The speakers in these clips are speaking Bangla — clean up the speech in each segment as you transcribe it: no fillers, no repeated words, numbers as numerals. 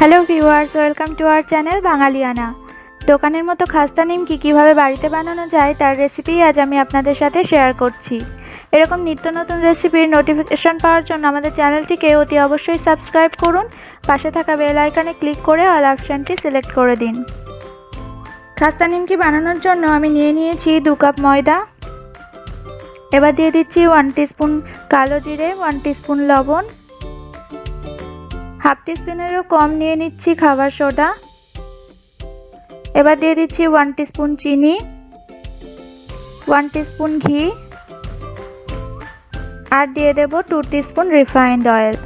Hello viewers, welcome to our channel Bangaliyana. দোকানের মতো খাস্তা নিমকি কিভাবে বাড়িতে বানানো যায় তার রেসিপি আজ আমি আপনাদের সাথে শেয়ার করছি। এরকম নিত্য নতুন রেসিপির নোটিফিকেশন পাওয়ার জন্য আমাদের চ্যানেলটিকে অতি অবশ্যই সাবস্ক্রাইব করুন। পাশে থাকা বেল আইকনে ক্লিক করে অল অপশনটি সিলেক্ট করে দিন। খাস্তা নিমকি বানানোর জন্য আমি নিয়ে নিয়েছি 2 কাপ ময়দা। এবার দিয়ে দিচ্ছি 1 টিস্পুন কালো জিরে, 1 টিস্পুন লবণ, হাফ টিস্পুনেরও কম নিয়ে নিচ্ছি খাবার সোডা। এবার দিয়ে দিচ্ছি 1 টিস্পুন চিনি, 1 টিস্পুন ঘি আর দিয়ে দেব 2 টিস্পুন রিফাইন্ড অয়েল।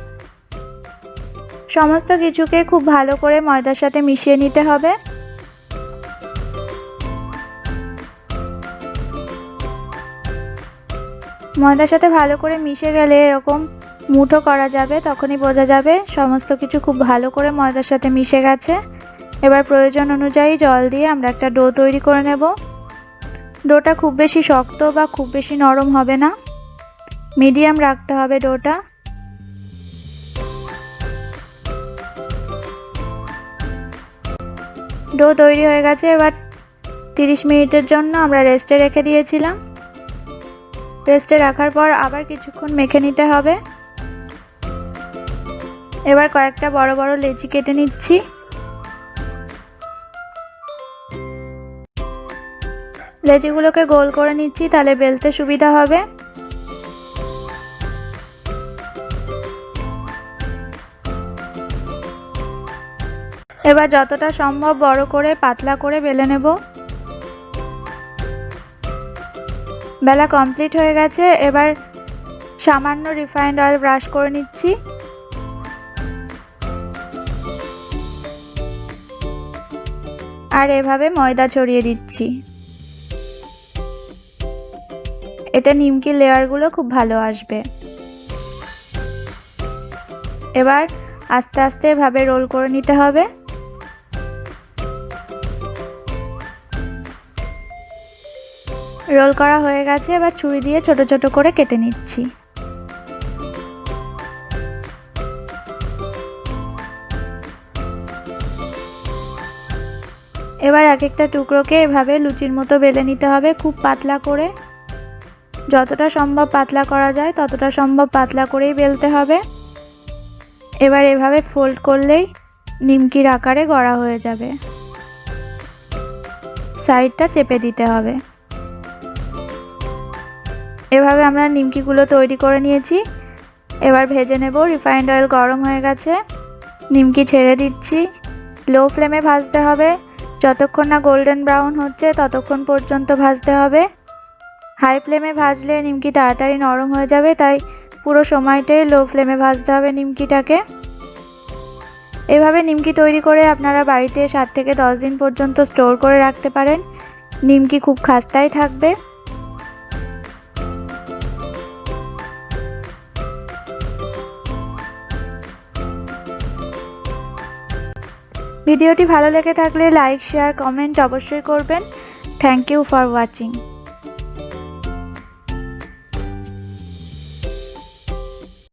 সমস্ত কিছুকে খুব ভালো করে ময়দার সাথে মিশিয়ে নিতে হবে। ময়দার সাথে ভালো করে মিশে গেলে এরকম মুঠো করা যাবে, তখনই বোঝা যাবে সমস্ত কিছু খুব ভালো করে ময়দার সাথে মিশে গেছে। এবার প্রয়োজন অনুযায়ী জল দিয়ে আমরা একটা ডো তৈরি করে নেব। ডোটা খুব বেশি শক্ত বা খুব বেশি নরম হবে না, মিডিয়াম রাখতে হবে ডোটা। ডো তৈরি হয়ে গেছে। এবার 30 মিনিটের জন্য আমরা রেস্টে রেখে দিয়েছিলাম। রেস্টে রাখার পর আবার কিছুক্ষণ মেখে নিতে হবে। এবার কয়েকটা বড় বড় লেচি কেটে নিচ্ছি। লেচিগুলোকে গোল করে নিচ্ছি, তাহলে বেলতে সুবিধা হবে। এবার যতটা সম্ভব বড় করে পাতলা করে বেলে নেব। বেলা কমপ্লিট হয়ে গেছে। এবার সামান্য রিফাইন্ড অয়েল ব্রাশ করে নিচ্ছি। আর এভাবে ময়দা ছড়িয়ে দিচ্ছি, এতে নিমকির লেয়ারগুলো খুব ভালো আসবে। এবার আস্তে আস্তে এভাবে রোল করে নিতে হবে। রোল করা হয়ে গেছে। এবার ছুরি দিয়ে ছোট ছোট করে কেটে নিচ্ছি। এবার এক একটা টুকরোকে এভাবে লুচির মতো বেলে নিতে হবে, খুব পাতলা করে। যতটা সম্ভব পাতলা করা যায় ততটা সম্ভব পাতলা করেই বেলতে হবে। এবার এভাবে ফোল্ড করলেই নিমকির আকারে গড়া হয়ে যাবে। সাইডটা চেপে দিতে হবে। এভাবে আমরা নিমকিগুলো তৈরি করে নিয়েছি। এবার ভেজে নেব। রিফাইন্ড অয়েল গরম হয়ে গেছে, নিমকি ছেড়ে দিচ্ছি। লো ফ্লেমে ভাজতে হবে, যতক্ষণ না গোল্ডেন ব্রাউন হচ্ছে ততক্ষণ পর্যন্ত ভাজতে হবে। হাই ফ্লেমে ভাজলে নিমকি তাড়াতাড়ি নরম হয়ে যাবে, তাই পুরো সময়টাই লো ফ্লেমে ভাজতে হবে নিমকিটাকে। এভাবে নিমকি তৈরি করে আপনারা বাড়িতে 7 থেকে 10 দিন পর্যন্ত স্টোর করে রাখতে পারেন। নিমকি খুব খাস্তাই থাকবে। ভিডিওটি ভালো লেগে থাকলে লাইক, শেয়ার, কমেন্ট অবশ্যই করবেন। Thank you for watching.